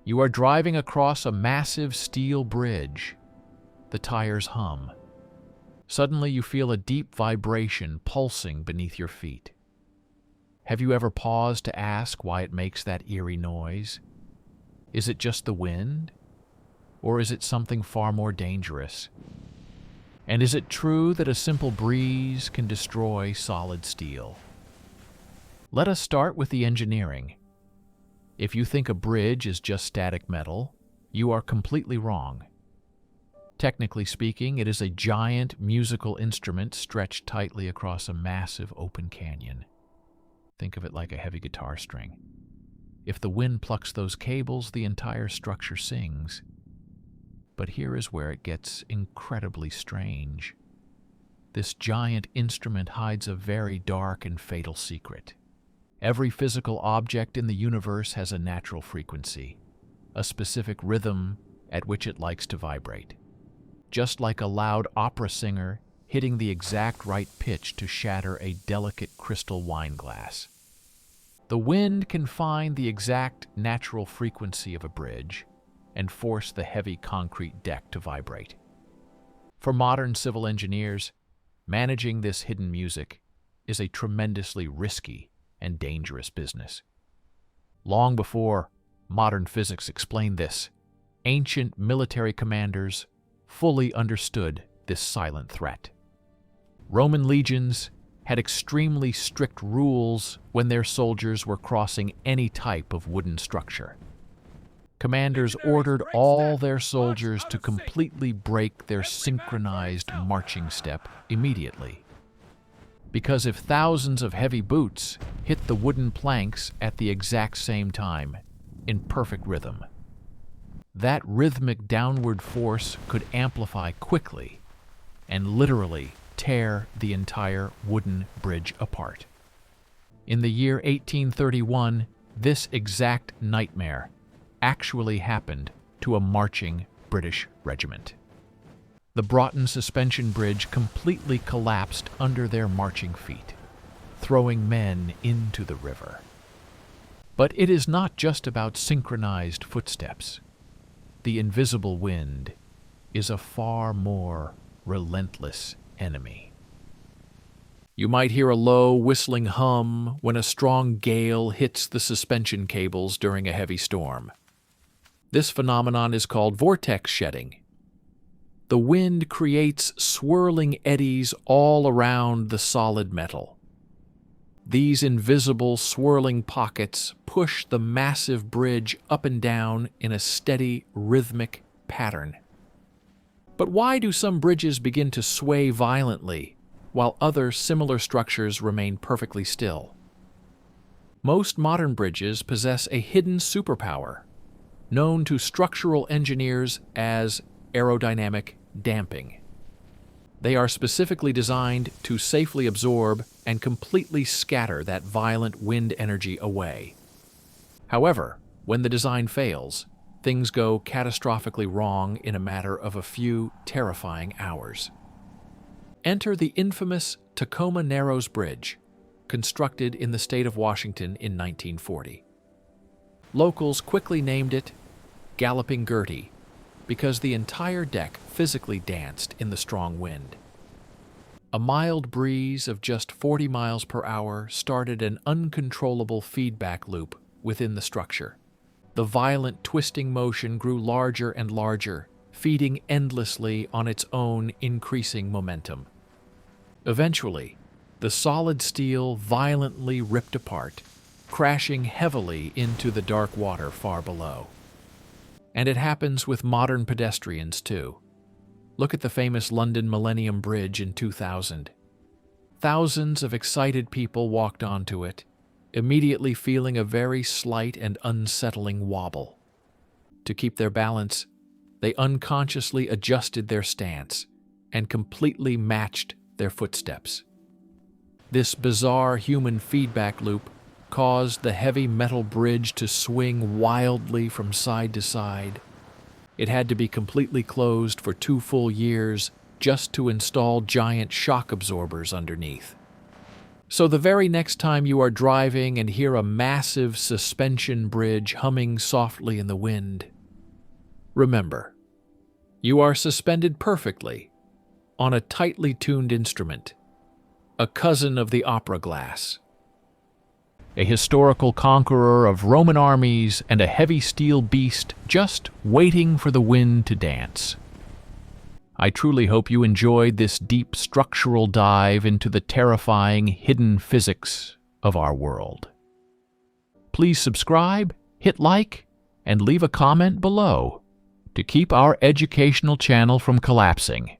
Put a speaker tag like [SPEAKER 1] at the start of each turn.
[SPEAKER 1] You are driving across a massive steel bridge. The tires hum. Suddenly you feel a deep vibration pulsing beneath your feet. Have you ever paused to ask why it makes that eerie noise? Is it just the wind? Or is it something far more dangerous? And is it true that a simple breeze can destroy solid steel? Let us start with the engineering. If you think a bridge is just static metal, you are completely wrong. Technically speaking, it is a giant musical instrument stretched tightly across a massive open canyon. Think of it like a heavy guitar string. If the wind plucks those cables, the entire structure sings. But here is where it gets incredibly strange. This giant instrument hides a very dark and fatal secret. Every physical object in the universe has a natural frequency, a specific rhythm at which it likes to vibrate. Just like a loud opera singer hitting the exact right pitch to shatter a delicate crystal wine glass. The wind can find the exact natural frequency of a bridge and force the heavy concrete deck to vibrate. For modern civil engineers, managing this hidden music is a tremendously risky and dangerous business. Long before modern physics explained this, ancient military commanders fully understood this silent threat. Roman legions had extremely strict rules when their soldiers were crossing any type of wooden structure. Commanders ordered all their soldiers to completely break their synchronized marching step immediately. Because if thousands of heavy boots hit the wooden planks at the exact same time, in perfect rhythm, that rhythmic downward force could amplify quickly and literally tear the entire wooden bridge apart. In the year 1831, this exact nightmare actually happened to a marching British regiment. The Broughton Suspension Bridge completely collapsed under their marching feet, throwing men into the river. But it is not just about synchronized footsteps. The invisible wind is a far more relentless enemy. You might hear a low, whistling hum when a strong gale hits the suspension cables during a heavy storm. This phenomenon is called vortex shedding. The wind creates swirling eddies all around the solid metal. These invisible swirling pockets push the massive bridge up and down in a steady, rhythmic pattern. But why do some bridges begin to sway violently, while other similar structures remain perfectly still? Most modern bridges possess a hidden superpower, known to structural engineers as aerodynamic damping. They are specifically designed to safely absorb and completely scatter that violent wind energy away. However, when the design fails, things go catastrophically wrong in a matter of a few terrifying hours. Enter the infamous Tacoma Narrows Bridge, constructed in the state of Washington in 1940. Locals quickly named it Galloping Gertie because the entire deck physically danced in the strong wind. A mild breeze of just 40 miles per hour started an uncontrollable feedback loop within the structure. The violent twisting motion grew larger and larger, feeding endlessly on its own increasing momentum. Eventually, the solid steel violently ripped apart, crashing heavily into the dark water far below. And it happens with modern pedestrians too. Look at the famous London Millennium Bridge in 2000. Thousands of excited people walked onto it, immediately feeling a very slight and unsettling wobble. To keep their balance, they unconsciously adjusted their stance and completely matched their footsteps. This bizarre human feedback loop caused the heavy metal bridge to swing wildly from side to side. It had to be completely closed for 2 full years just to install giant shock absorbers underneath. So the very next time you are driving and hear a massive suspension bridge humming softly in the wind, remember, you are suspended perfectly on a tightly tuned instrument, a cousin of the opera glass, a historical conqueror of Roman armies and a heavy steel beast just waiting for the wind to dance. I truly hope you enjoyed this deep structural dive into the terrifying hidden physics of our world. Please subscribe, hit like, and leave a comment below to keep our educational channel from collapsing.